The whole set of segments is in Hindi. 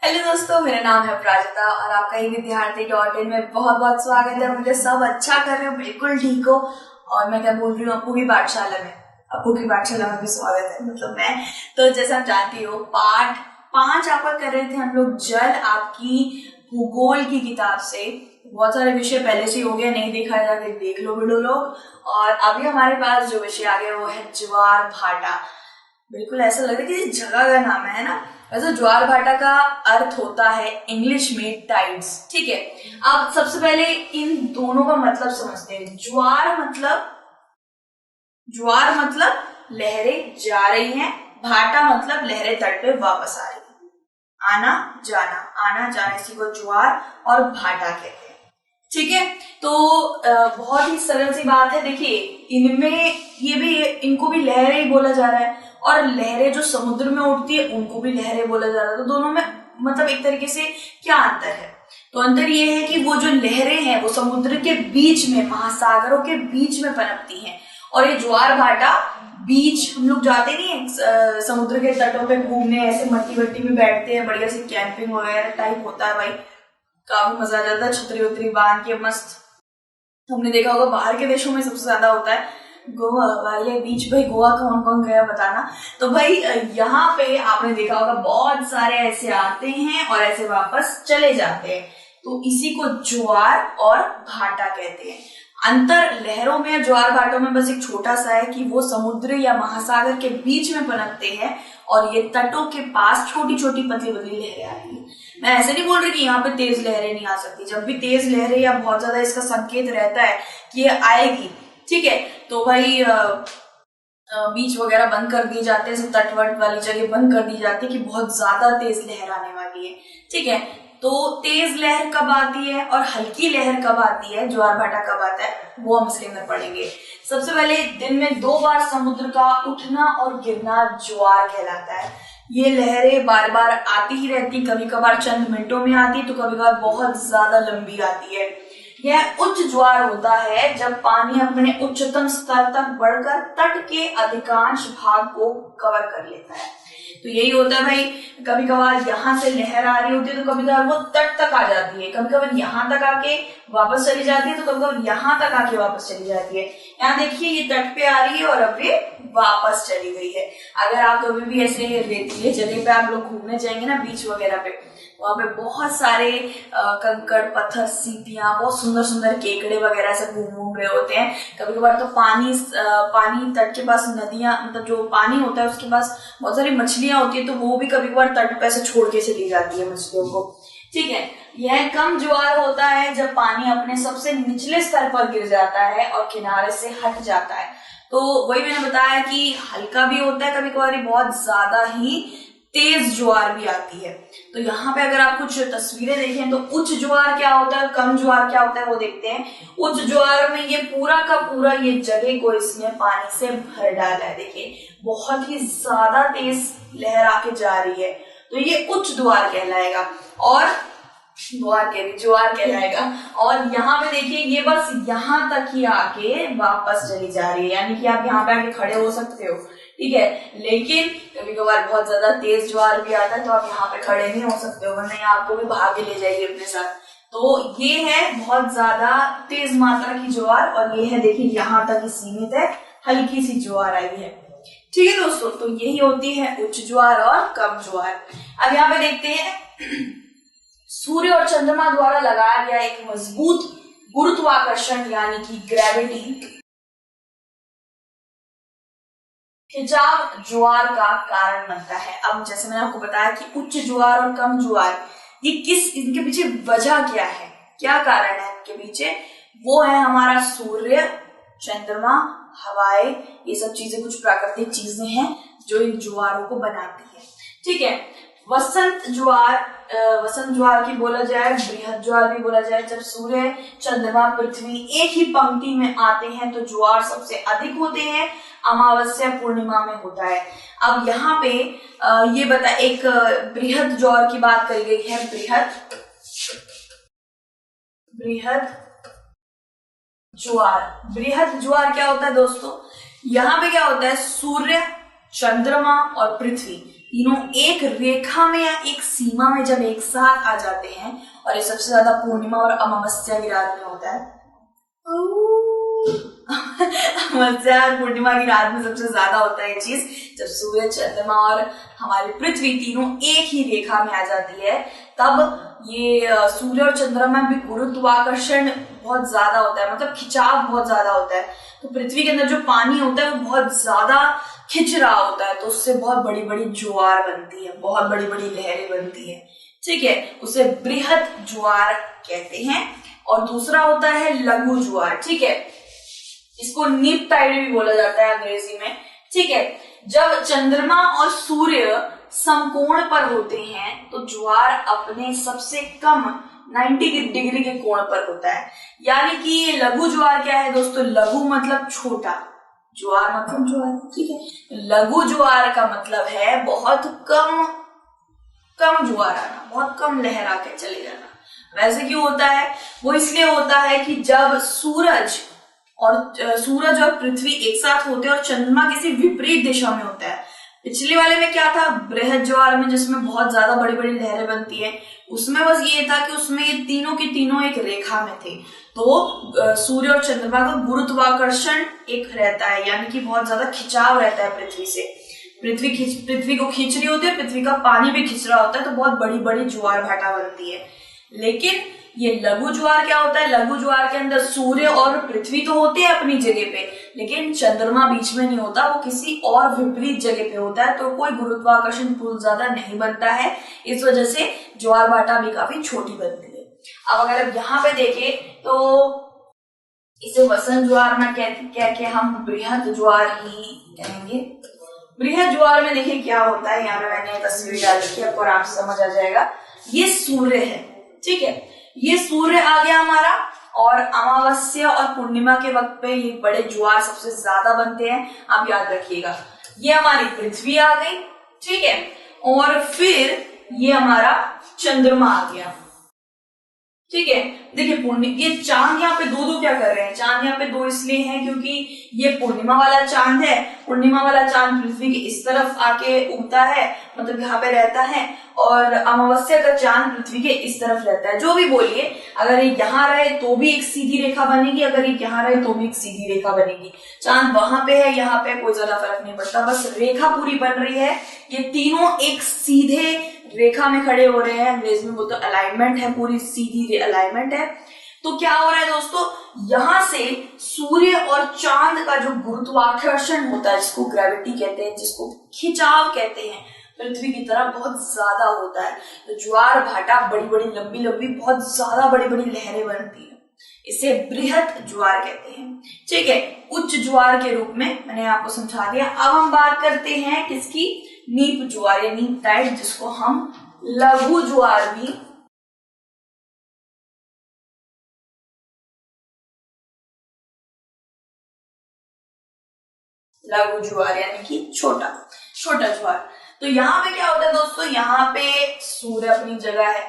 हेलो दोस्तों, मेरा नाम है प्राजक्ता और आपका ही विद्यार्थी.in में बहुत बहुत स्वागत है। मुझे सब अच्छा कर रहे हो, बिल्कुल ठीक हो। और मैं क्या बोल रही हूँ, अप्पू की पाठशाला में भी स्वागत है। मतलब मैं तो जैसा आप जानती हो, पाठ 5 आपका कर रहे थे हम लोग जल, आपकी भूगोल की किताब से। बहुत सारे विषय पहले से हो गया, नहीं देखा जाके देख लो वीडियो लोग। और अभी हमारे पास जो विषय आ गया वो है ज्वार भाटा। बिल्कुल ऐसा लग रहा है कि जगह का नाम है ना। वैसे ज्वार भाटा का अर्थ होता है इंग्लिश में टाइड्स। ठीक है, अब सबसे पहले इन दोनों का मतलब समझते हैं। ज्वार मतलब लहरें जा रही हैं, भाटा मतलब लहरें तट पे वापस आ रही हैं। आना जाना इसी को ज्वार और भाटा कहते हैं। ठीक है, तो बहुत ही सरल सी बात है। देखिए, इनको भी लहरें ही बोला जा रहा है, और लहरें जो समुद्र में उठती है उनको भी लहरें बोला जा रहा है। तो दोनों में मतलब एक तरीके से क्या अंतर है? तो अंतर ये है कि वो जो लहरें हैं वो समुद्र के बीच में, महासागरों के बीच में पनपती हैं। और ये ज्वार भाटा बीच, हम लोग जाते नहीं है समुद्र के तटों पे घूमने, ऐसे मट्टी वट्टी में बैठते हैं, बढ़िया से कैंपिंग वगैरह टाइप होता है भाई, काफी मजा आ जाता है। छतरी वतरी बांध के मस्त। हमने देखा होगा बाहर के देशों में सबसे ज्यादा होता है गोवा वाले बीच। भाई गोवा कौन कौन गया बताना। तो भाई यहाँ पे आपने देखा होगा बहुत सारे ऐसे आते हैं और ऐसे वापस चले जाते हैं। तो इसी को ज्वार और भाटा कहते हैं। अंतर लहरों में, ज्वार भाटों में बस एक छोटा सा है कि वो समुद्र या महासागर के बीच में पनपते हैं, और ये तटों के पास छोटी छोटी पतली पतली लहरें आ रही है। मैं ऐसे नहीं बोल रही कि यहाँ पे तेज लहरें नहीं आ सकती। जब भी तेज लहरें या बहुत ज्यादा इसका संकेत रहता है कि ये आएगी, ठीक है, तो भाई बीच वगैरह बंद कर दिए जाते हैं, तटवर्ट वाली जगह बंद कर दी जाती है कि बहुत ज्यादा तेज लहर आने वाली है। ठीक है, तो तेज लहर कब आती है और हल्की लहर कब आती है, ज्वार भाटा कब आता है, वो हम इसके अंदर पढ़ेंगे। सबसे पहले दिन में 2 बार समुद्र का उठना और गिरना ज्वार कहलाता है। ये लहरें बार बार आती ही रहती, कभी कभार चंद मिनटों में आती तो कभी कभार बहुत ज्यादा लंबी आती है। यह उच्च ज्वार होता है जब पानी अपने उच्चतम स्तर तक बढ़कर तट के अधिकांश भाग को कवर कर लेता है। तो यही होता है भाई, कभी कभार यहाँ से लहर आ रही होती है तो कभी कभार वो तट तक आ जाती है, कभी कभार यहाँ तक आके वापस चली जाती है, तो कभी कभार यहाँ तक आके वापस चली जाती है। यहाँ देखिए, ये तट पे आ रही है और अब ये वापस चली गई है। अगर आप कभी भी ऐसे रेतीले जगह पे आप लोग घूमने जाएंगे ना, बीच वगैरह पे, वहां पे बहुत सारे कंकड़ पत्थर, सीटियां, बहुत सुंदर सुंदर केकड़े वगैरह से घूम रहे होते हैं। कभी कभार तो पानी तट के पास, नदियां, मतलब जो पानी होता है उसके पास बहुत सारी मछलियां होती है, तो वो भी कभी कभार तट पे से छोड़ के चली जाती है मछलियों को। ठीक है, यह कम ज्वार होता है जब पानी अपने सबसे निचले स्तर पर गिर जाता है और किनारे से हट जाता है। तो वही मैंने बताया कि हल्का भी होता है कभी कभार, बहुत ज्यादा ही तेज ज्वार भी आती है। तो यहाँ पे अगर आप कुछ तस्वीरें देखें तो उच्च ज्वार क्या होता है, कम ज्वार क्या होता है, वो देखते हैं। उच्च ज्वार में ये पूरा का पूरा ये जगह को इसने पानी से भर डाला है। देखिए, बहुत ही ज्यादा तेज लहर आके जा रही है, तो ये उच्च ज्वार कहलाएगा। और ज्वार कहलाएगा। और यहाँ पे देखिए, ये बस यहाँ तक ही आके वापस चली जा रही है, यानी कि आप यहाँ पे आके खड़े हो सकते हो, ठीक है। लेकिन कभी कभार बहुत ज्यादा तेज ज्वार भी आता है तो आप यहाँ पे खड़े नहीं हो सकते हो, वरना आपको भी भागे ले जाएगी अपने साथ। तो ये है बहुत ज्यादा तेज मात्रा की ज्वार, और ये है देखिए यहाँ तक ही सीमित है, हल्की सी ज्वार आई है। ठीक है दोस्तों, तो यही होती है उच्च ज्वार और कम ज्वार। अब यहाँ पे देखते हैं, सूर्य और चंद्रमा द्वारा लगाया गया एक मजबूत गुरुत्वाकर्षण यानी कि ग्रेविटी खिंचाव ज्वार का कारण बनता है। अब जैसे मैंने आपको बताया कि उच्च ज्वार और कम ज्वार, इनके पीछे वजह क्या है, क्या कारण है इनके पीछे, वो है हमारा सूर्य, चंद्रमा, हवाएं, ये सब चीजें कुछ प्राकृतिक चीजें हैं जो इन ज्वारों को बनाती है। ठीक है, वसंत ज्वार की बोला जाए, बृहद ज्वार भी बोला जाए। जब सूर्य, चंद्रमा, पृथ्वी एक ही पंक्ति में आते हैं तो ज्वार सबसे अधिक होते हैं, अमावस्या पूर्णिमा में होता है। अब यहाँ पे ये बता, एक बृहद ज्वार की बात करी गई है। बृहद ज्वार क्या होता है दोस्तों? यहाँ पे क्या होता है, सूर्य, चंद्रमा और पृथ्वी तीनों एक रेखा में या एक सीमा में जब एक साथ आ जाते हैं, और ये सबसे ज्यादा पूर्णिमा और अमावस्या की रात में होता है। अमावस्या और पूर्णिमा की रात में सबसे ज्यादा होता है ये चीज, जब सूर्य, चंद्रमा और हमारी पृथ्वी तीनों एक ही रेखा में आ जाती है, तब ये सूर्य और चंद्रमा में भी गुरुत्वाकर्षण बहुत ज्यादा होता है, मतलब खिंचाव बहुत ज्यादा होता है। तो पृथ्वी के अंदर जो पानी होता है वो बहुत ज्यादा खिंच रहा होता है, तो उससे बहुत बड़ी बड़ी ज्वार बनती है, बहुत बड़ी बड़ी लहरें बनती है। ठीक है, उसे बृहद ज्वार कहते हैं। और दूसरा होता है लघु ज्वार। ठीक है, इसको नीप टाइड भी बोला जाता है अंग्रेजी में। ठीक है, जब चंद्रमा और सूर्य समकोण पर होते हैं तो ज्वार अपने सबसे कम 90 डिग्री के कोण पर होता है। यानी कि ये लघु ज्वार क्या है दोस्तों? लघु मतलब छोटा, ज्वार मतलब ज्वार। ठीक है, लघु ज्वार का मतलब है बहुत कम ज्वार आना, बहुत कम लहरा के चले जाना। वैसे क्यों होता है? वो इसलिए होता है कि जब सूरज और पृथ्वी एक साथ होते हैं और चंद्रमा किसी विपरीत दिशा में होता है। पिछले वाले में क्या था? बृहद ज्वार में, जिसमें बहुत ज्यादा बड़ी बड़ी लहरें बनती है, उसमें बस ये था कि उसमें ये तीनों के तीनों एक रेखा में थे। तो सूर्य और चंद्रमा का गुरुत्वाकर्षण एक रहता है, यानी कि बहुत ज्यादा खिंचाव रहता है पृथ्वी से। पृथ्वी को खींच रही होती है, पृथ्वी का पानी भी खींच रहा होता है, तो बहुत बड़ी बड़ी ज्वार भाटा बनती है। लेकिन ये लघु ज्वार क्या होता है? लघु ज्वार के अंदर सूर्य और पृथ्वी तो होते हैं अपनी जगह पे, लेकिन चंद्रमा बीच में नहीं होता, वो किसी और विपरीत जगह पे होता है, तो कोई गुरुत्वाकर्षण पुल ज्यादा नहीं बनता है। इस वजह से ज्वार भाटा भी काफी छोटी बनती है। अब अगर आप यहाँ पे देखें तो इसे वसंत ज्वार ना कह के हम बृहद ज्वार ही कहेंगे। बृहद ज्वार में देखिए क्या होता है, यहाँ पे मैंने तस्वीर डाल रखी है, आपको आराम से समझ आ जाएगा। ये सूर्य है। ठीक है, ये सूर्य आ गया हमारा, और अमावस्या और पूर्णिमा के वक्त पे ये बड़े ज्वार सबसे ज्यादा बनते हैं, आप याद रखिएगा। ये हमारी पृथ्वी आ गई। ठीक है, और फिर ये हमारा चंद्रमा आ गया। ठीक है, देखिए ये चांद यहाँ पे दो क्या कर रहे हैं? चांद यहाँ पे दो इसलिए है क्योंकि ये पूर्णिमा वाला चांद है। पूर्णिमा वाला चांद पृथ्वी के इस तरफ आके उगता है, मतलब यहाँ पे रहता है, और अमावस्या का चांद पृथ्वी के इस तरफ रहता है। जो भी बोलिए, अगर ये यहाँ रहे तो भी एक सीधी रेखा बनेगी, अगर ये यहाँ रहे तो भी एक सीधी रेखा बनेगी। चांद वहां पे है, यहाँ पे कोई ज्यादा फर्क नहीं पड़ता, बस रेखा पूरी बन रही है। ये तीनों एक सीधे रेखा में खड़े हो रहे हैं, अंग्रेजी में बोलते हैं अलाइनमेंट है, पूरी सीधी अलाइनमेंट है। तो क्या हो रहा है दोस्तों? यहां से सूर्य और चांद का जो गुरुत्वाकर्षण होता है, जिसको ग्रेविटी कहते हैं, जिसको खिंचाव कहते हैं, पृथ्वी की तरफ बहुत ज्यादा होता है। तो ज्वार भाटा बड़ी बड़ी लंबी लंबी बहुत ज्यादा बड़ी बड़ी लहरें बनती है, इसे बृहद ज्वार कहते हैं। ठीक है, उच्च ज्वार के रूप में मैंने आपको समझा दिया। अब हम बात करते हैं किसकी? नीप ज्वार या नीप टाइड, जिसको हम लघु ज्वार भी लघु ज्वार यानी कि छोटा ज्वार। तो यहाँ पे क्या होता है दोस्तों? यहाँ पे सूर्य अपनी जगह है,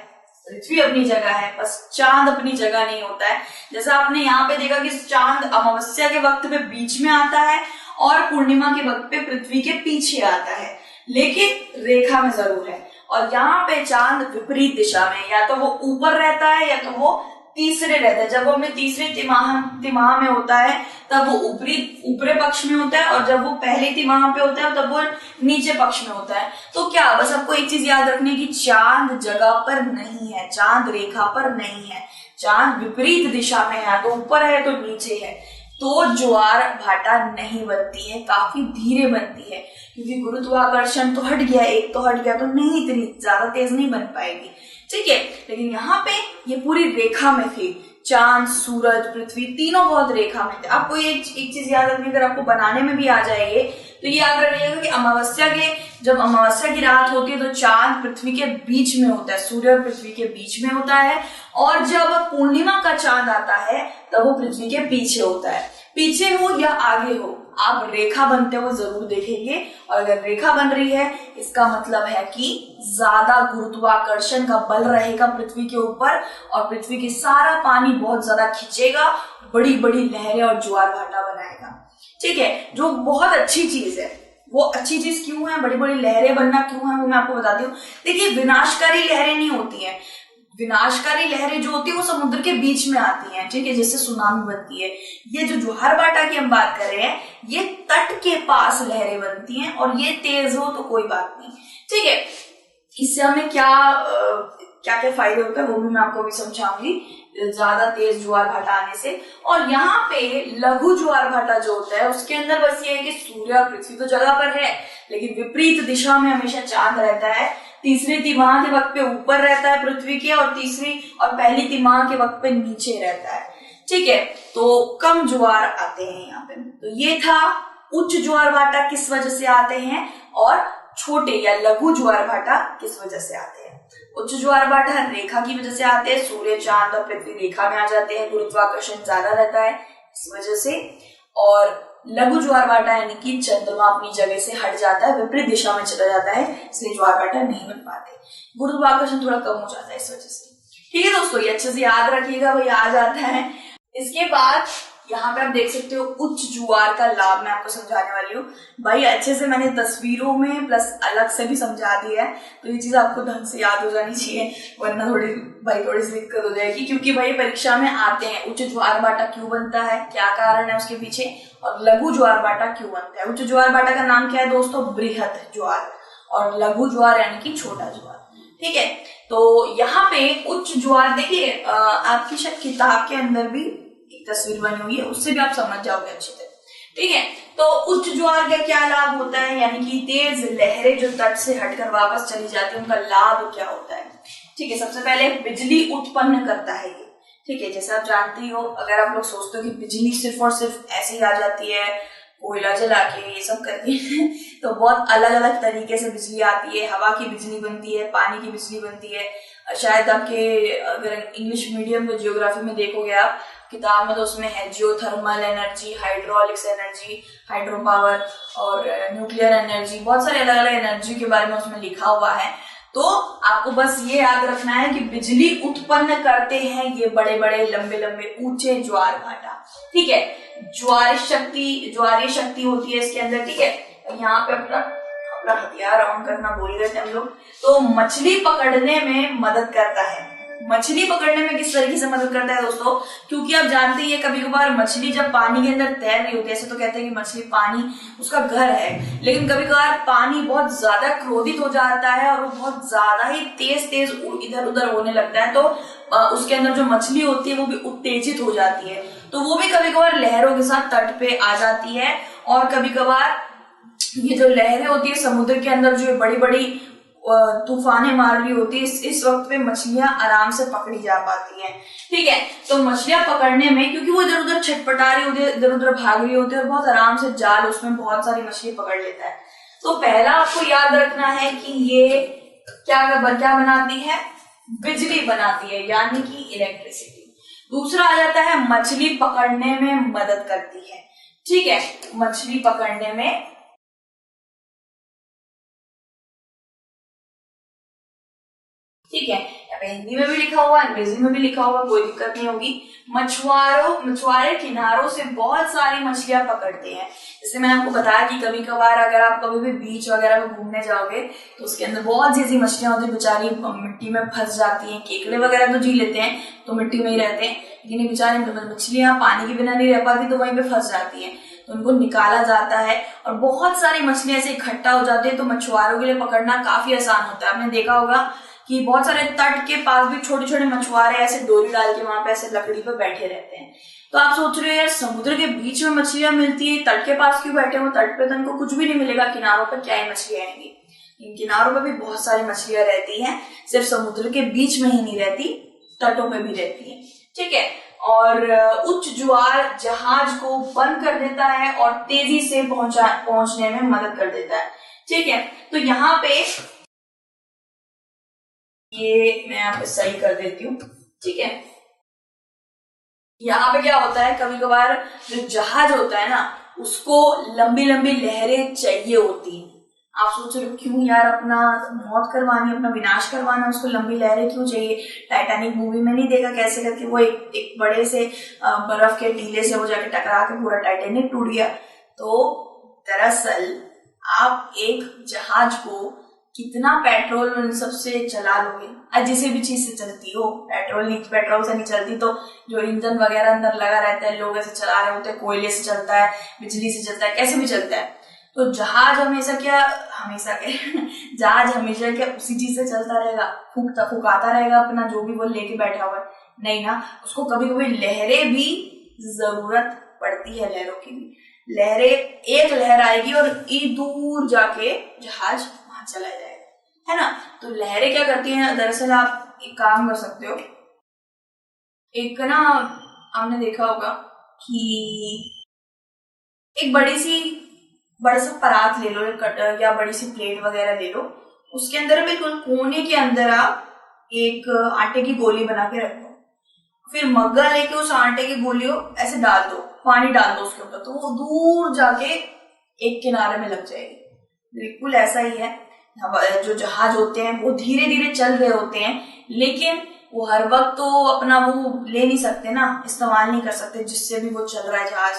पृथ्वी अपनी जगह है, बस चांद अपनी जगह नहीं होता है। जैसा आपने यहाँ पे देखा कि चांद अमावस्या के वक्त पे बीच में आता है और पूर्णिमा के वक्त पे पृथ्वी के पीछे आता है, लेकिन रेखा में जरूर है। और यहाँ पे चांद विपरीत दिशा में, या तो वो ऊपर रहता है या तो वो तीसरे रहता है। जब वो हमें तीसरे तिमाह में होता है तब वो ऊपरी पक्ष में होता है, और जब वो पहले तिमाह पे होता है तब वो नीचे पक्ष में होता है। तो क्या, बस आपको एक चीज याद रखनी है कि चांद जगह पर नहीं है, चांद रेखा पर नहीं है, चांद विपरीत दिशा में है, तो ऊपर है तो नीचे है, तो ज्वार भाटा नहीं बनती है, काफी धीरे बनती है, क्योंकि गुरुत्वाकर्षण तो हट गया, एक तो हट गया, तो नहीं इतनी ज्यादा तेज नहीं बन पाएगी। ठीक है, लेकिन यहाँ पे ये पूरी रेखा में थी, चांद, सूरज, पृथ्वी तीनों बहुत रेखा में थे। आपको ये एक चीज याद रखनी, अगर आपको बनाने में भी आ जाएगी तो ये याद रखिएगा कि जब अमावस्या की रात होती है तो चांद पृथ्वी के बीच में होता है, सूर्य और पृथ्वी के बीच में होता है, और जब पूर्णिमा का चांद आता है तब वो पृथ्वी के पीछे होता है। पीछे हो या आगे हो, आप रेखा बनते हुए जरूर देखेंगे, और अगर रेखा बन रही है इसका मतलब है कि ज्यादा गुरुत्वाकर्षण का बल रहेगा पृथ्वी के ऊपर, और पृथ्वी के सारा पानी बहुत ज्यादा खींचेगा, बड़ी बड़ी लहरें और ज्वार भाटा बनाएगा। ठीक है, जो बहुत अच्छी चीज है, वो अच्छी चीज क्यों है, बड़ी बड़ी लहरें बनना क्यों है, वो मैं आपको बताती हूँ। देखिए, विनाशकारी लहरें नहीं होती हैं। विनाशकारी लहरें जो होती है वो समुद्र के बीच में आती हैं, ठीक है, जिससे सुनामी बनती है। ये जो ज्वार भाटा की हम बात कर रहे हैं, ये तट के पास लहरें बनती हैं और ये तेज हो तो कोई बात नहीं, ठीक है। इससे हमें क्या क्या फायदे होते हैं वो भी मैं आपको अभी समझाऊंगी, ज्यादा तेज ज्वार भाटा आने से। और यहाँ पे लघु ज्वार भाटा जो होता है उसके अंदर बस ये है कि सूर्य और पृथ्वी तो जगह पर है, लेकिन विपरीत दिशा में हमेशा चांद रहता है। तीसरी तिमाह के वक्त पे ऊपर रहता है पृथ्वी के, और तीसरी और पहली तिमाह के वक्त पे नीचे रहता है, ठीक है। तो कम ज्वार आते हैं यहाँ पे। तो ये था उच्च ज्वार भाटा किस वजह से आते हैं, और छोटे या लघु ज्वार भाटा किस वजह से आते हैं। उच्च ज्वार भाटा रेखा की वजह से आते हैं, सूर्य चांद और पृथ्वी रेखा में आ जाते हैं, गुरुत्वाकर्षण ज्यादा रहता है इस वजह से। और लघु ज्वार भाटा यानी कि चंद्रमा अपनी जगह से हट जाता है, विपरीत दिशा में चला जाता है, इसलिए ज्वार भाटा नहीं बन पाते, गुरुत्वाकर्षण थोड़ा कम हो जाता है इस वजह से। ठीक है दोस्तों, ये अच्छे से याद रखिएगा, भाई आ जाता है। इसके बाद यहाँ पे आप देख सकते हो उच्च ज्वार का लाभ मैं आपको समझाने वाली हूँ। भाई अच्छे से मैंने तस्वीरों में प्लस अलग से भी समझा दिया है, तो ये चीज आपको ढंग से याद हो जानी चाहिए, वरना थोड़ी सी दिक्कत हो जाएगी। क्योंकि भाई परीक्षा में आते हैं उच्च ज्वार भाटा क्यों बनता है, क्या कारण है उसके पीछे, और लघु ज्वार भाटा क्यों बनता है। उच्च ज्वार भाटा का नाम क्या है दोस्तों, बृहत ज्वार, और लघु ज्वार यानी कि छोटा ज्वार, ठीक है। तो यहाँ पे उच्च ज्वार देखिए, आपकी शायद किताब के अंदर भी तस्वीर बनी हुई है, उससे भी आप समझ जाओगे अच्छे से, ठीक है। तो उच्च ज्वार का क्या लाभ होता है, यानी कि तेज लहरें जो तट से हटकर वापस चली जाती है, उनका लाभ क्या होता है, ठीक है। सबसे पहले बिजली उत्पन्न करता है ये, ठीक है। जैसे आप जानती हो, अगर आप लोग सोचते हो कि बिजली सिर्फ और सिर्फ ऐसे ही आ जाती है, कोयला जला के ये सब करके तो बहुत अलग अलग तरीके से बिजली आती है। हवा की बिजली बनती है, पानी की बिजली बनती है। शायद आपके अगर इंग्लिश मीडियम में जियोग्राफी में देखोगे आप किताब में, तो उसमें है geothermal energy, hydraulics energy, hydro power और न्यूक्लियर एनर्जी, बहुत सारे अलग अलग एनर्जी के बारे में उसमें लिखा हुआ है। तो आपको बस ये याद रखना है कि बिजली उत्पन्न करते हैं ये बड़े बड़े लंबे लंबे ऊंचे ज्वार भाटा, ठीक है। ज्वारीय शक्ति होती है इसके अंदर, ठीक है। यहाँ पे अपना हथियार ऑन करना भूल गए थे हम लोग। तो मछली पकड़ने में मदद करता है। मछली पकड़ने में किस तरीके से मदद करता है दोस्तों, क्योंकि आप जानते हैं कभी कभार मछली जब पानी के अंदर तैर रही होती है, ऐसे तो कहते हैं कि मछली पानी उसका घर है, लेकिन कभी कभार पानी बहुत ज्यादा क्रोधित हो जाता है और वो बहुत ज्यादा ही तेज तेज इधर उधर होने लगता है, तो उसके अंदर जो मछली होती है वो भी उत्तेजित हो जाती है, तो वो भी कभी कभार लहरों के साथ तट पे आ जाती है। और कभी कभार ये जो लहरें होती है समुद्र के अंदर जो बड़ी बड़ी तूफानें मार रही होती है, इस वक्त पे मछलियां आराम से पकड़ी जा पाती हैं, ठीक है। तो मछलियां पकड़ने में, क्योंकि वो इधर उधर छटपटा रही होती है, इधर उधर भाग रही होती है, और बहुत आराम से जाल उसमें बहुत सारी मछली पकड़ लेता है। तो पहला आपको याद रखना है कि ये क्या बनाती है, बिजली बनाती है, यानी कि इलेक्ट्रिसिटी। दूसरा आ जाता है मछली पकड़ने में मदद करती है, ठीक है। मछली पकड़ने में, ठीक है, यहाँ पे हिंदी में भी लिखा हुआ, अंग्रेजी में भी लिखा हुआ, कोई दिक्कत नहीं होगी। मछुआरे किनारों से बहुत सारी मछलियां पकड़ते हैं। जैसे मैंने आपको बताया कि कभी कभार अगर आप कभी भी बीच वगैरह में घूमने जाओगे तो उसके अंदर बहुत सी ऐसी मछलियां होती है, बेचारी मिट्टी में फंस जाती हैं। केकड़े वगैरह तो जी लेते हैं, तो मिट्टी में ही रहते हैं, लेकिन बेचारी मछलियां पानी के बिना नहीं रह पाती, तो वहीं पे फंस जाती है, तो उनको निकाला जाता है और बहुत सारी मछलियां ऐसे इकट्ठा हो जाती है। तो मछुआरों के लिए पकड़ना काफी आसान होता है। आपने देखा होगा कि बहुत सारे तट के पास भी छोटे छोटे मछुआरे ऐसे डोरी डाल के वहां पे ऐसे लकड़ी पे बैठे रहते हैं। तो आप सोच रहे हो यार, समुद्र के बीच में मछलियां मिलती है, तट के पास क्यों बैठे हो, तट पे तो इनको कुछ भी नहीं मिलेगा, किनारों पर क्या ही मछलियां आएंगी। इन किनारों पर भी बहुत सारी मछलियां रहती हैं, सिर्फ समुद्र के बीच में ही नहीं रहती, तटों पे भी रहती है, ठीक है। और उच्च ज्वार जहाज को बंद कर देता है और तेजी से पहुंचने में मदद कर देता है, ठीक है। तो यहाँ पे ये मैं यहाँ पे सही कर देती हूँ, ठीक है। यहाँ पे क्या होता है, कभी कभार जो जहाज होता है ना, उसको लंबी लंबी लहरें चाहिए होती हैं। आप सोच रहे हो क्यों यार, अपना मौत करवानी, अपना विनाश करवाना, उसको लंबी लहरें क्यों चाहिए। टाइटैनिक मूवी में नहीं देखा कैसे करके वो एक बड़े से बर्फ के टीले से वो जाके टकरा के पूरा टाइटैनिक टूट गया। तो दरअसल आप एक जहाज को कितना पेट्रोल उन सब से चला लोगे, आज जिसे भी चीज से चलती हो, पेट्रोल से नहीं चलती तो जो इंजन वगैरह अंदर लगा रहता है, लोग ऐसे चला रहे होते हैं, कोयले से चलता है, बिजली से चलता है, कैसे भी चलता है। तो जहाज हमेशा क्या जहाज हमेशा क्या उसी चीज से चलता रहेगा, फुकाता रहेगा अपना जो भी वो लेके बैठा हुआ है? नहीं ना, उसको कभी कभी लहरें भी जरूरत पड़ती है, लहरों की भी। लहरें, एक लहर आएगी और दूर जाके जहाज वहां चला जाएगा, है ना। तो लहरें क्या करती हैं, दरअसल आप एक काम कर सकते हो, एक ना आपने देखा होगा कि एक बड़ा सा परात ले लो, एक कटर या बड़ी सी प्लेट वगैरह ले लो, उसके अंदर बिल्कुल कोने के अंदर आप एक आटे की गोली बना के रख दो, फिर मग्गा लेके उस आटे की गोली को ऐसे डाल दो, पानी डाल दो उसके ऊपर, तो वो दूर जाके एक किनारे में लग जाएगी। बिल्कुल ऐसा ही है, जो जहाज होते हैं वो धीरे धीरे चल रहे होते हैं, लेकिन वो हर वक्त तो अपना वो ले नहीं सकते ना, इस्तेमाल नहीं कर सकते जिससे भी वो चल रहा है जहाज।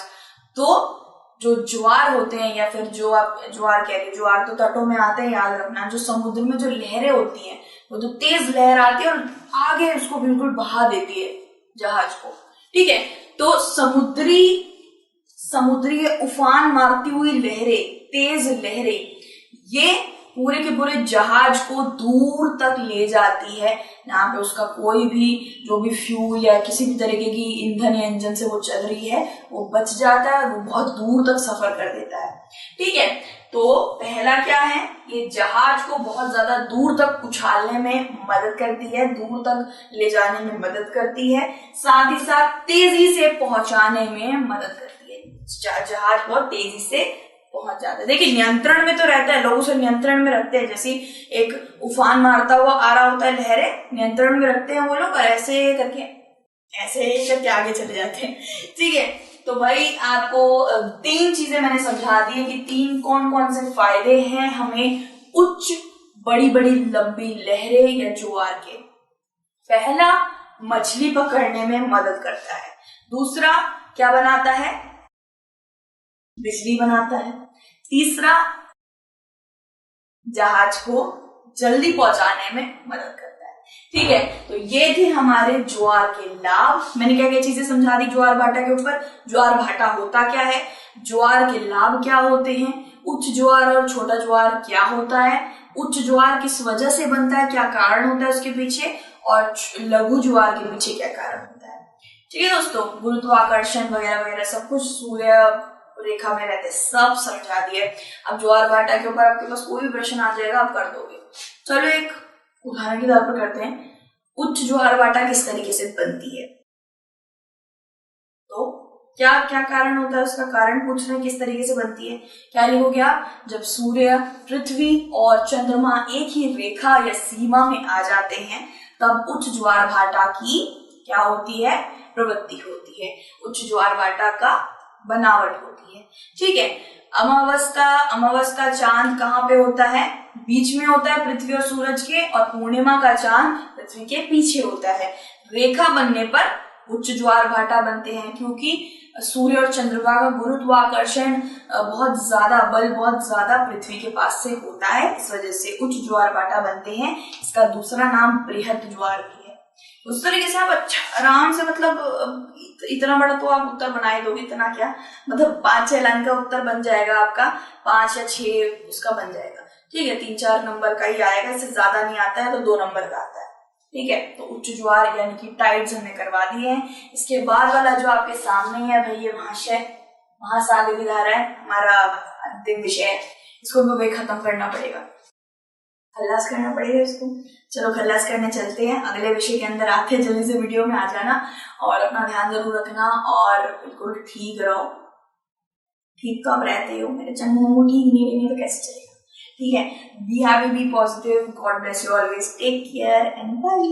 तो जो ज्वार होते हैं, या फिर जो आप ज्वार कह रहे हो, ज्वार तो तटों में आते हैं, याद रखना। जो समुद्र में जो लहरें होती हैं, वो तो तेज लहर आती है और आगे उसको बिल्कुल बहा देती है जहाज को, ठीक है। तो समुद्री उफान मारती हुई लहरें, तेज लहरें, ये पूरे के पूरे जहाज को दूर तक ले जाती है, यहाँ पे उसका कोई भी जो भी फ्यूल या किसी भी तरीके की ईंधन या इंजन से वो चल रही है वो बच जाता है, वो बहुत दूर तक सफर कर देता है, ठीक है। तो पहला क्या है, ये जहाज को बहुत ज्यादा दूर तक उछालने में मदद करती है, दूर तक ले जाने में मदद करती है, साथ ही साथ तेजी से पहुंचाने में मदद करती है। जहाज बहुत तेजी से पहुंच जाता है। देखिए, नियंत्रण में तो रहता है, लोग उसे नियंत्रण में रखते हैं, जैसे एक उफान मारता हुआ आ रहा होता है, लहरें नियंत्रण में रखते हैं वो लोग, और ऐसे करके आगे चले जाते हैं, ठीक है। तो भाई आपको 3 चीजें मैंने समझा दी है कि 3 कौन कौन से फायदे हैं हमें उच्च बड़ी बड़ी लंबी लहरें या ज्वार के। पहला, मछली पकड़ने में मदद करता है। दूसरा, क्या बनाता है, बिजली बनाता है। तीसरा, जहाज को जल्दी पहुंचाने में मदद करता है, ठीक है। तो ये थे हमारे ज्वार के लाभ। मैंने क्या क्या चीजें समझा दी ज्वार भाटा के ऊपर। ज्वार भाटा होता क्या है, ज्वार के लाभ क्या होते हैं, उच्च ज्वार और छोटा ज्वार क्या होता है, उच्च ज्वार किस वजह से बनता है, क्या कारण होता है उसके पीछे, और लघु ज्वार के पीछे क्या कारण होता है, ठीक है दोस्तों। गुरुत्वाकर्षण वगैरह वगैरह सब कुछ सूर्य रेखा में रहते सब समझा दिए। अब ज्वार भाटा के ऊपर आपके पास कोई भी प्रश्न आ जाएगा आप कर दोगे। चलो एक उदाहरण के तौर पर करते हैं, उच्च ज्वार भाटा किस तरीके से बनती है। तो क्या क्या कारण होता है, उसका कारण पूछ रहे हैं, किस तरीके से बनती है। क्या लिखोगे आप, जब सूर्य, पृथ्वी और चंद्रमा एक ही रेखा या सीमा में आ जाते हैं तब उच्च ज्वार भाटा की क्या होती है, प्रवृत्ति होती है, उच्च ज्वार भाटा का बनावट होती है, ठीक है। अमावस का चांद कहाँ पे होता है, बीच में होता है पृथ्वी और सूरज के, और पूर्णिमा का चांद पृथ्वी के पीछे होता है। रेखा बनने पर उच्च ज्वार भाटा बनते हैं, क्योंकि सूर्य और चंद्रमा का गुरुत्वाकर्षण बहुत ज्यादा पृथ्वी के पास से होता है, इस वजह से उच्च ज्वार भाटा बनते हैं। इसका दूसरा नाम बृहद ज्वार भी है। उस तरीके से आप अच्छा आराम से, मतलब इतना बड़ा तो आप उत्तर बना ही दोगे, इतना क्या, मतलब 5-6 लाइन का उत्तर बन जाएगा आपका, 5 या 6 उसका बन जाएगा, ठीक है। 3-4 नंबर का ही आएगा, इससे ज्यादा नहीं आता है, तो 2 नंबर का आता है, ठीक है। तो उच्च ज्वार यानी कि टाइड्स हमने करवा दिए हैं। इसके बाद वाला जो आपके सामने है भाई, ये महासागरीय धारा है, हमारा अंतिम विषय है, इसको भी भाई खत्म करना पड़ेगा, खल्लास करना पड़ेगा इसको। चलो खल्लास करने चलते हैं, अगले विषय के अंदर आते हैं, जल्दी से वीडियो में आ जाना और अपना ध्यान जरूर रखना और बिल्कुल ठीक रहो। ठीक तो आप रहते हो, मेरे चंदू ठीक नहीं रहेंगे तो कैसे चलेगा, ठीक है। Be happy, be positive, God bless you always, take care and bye.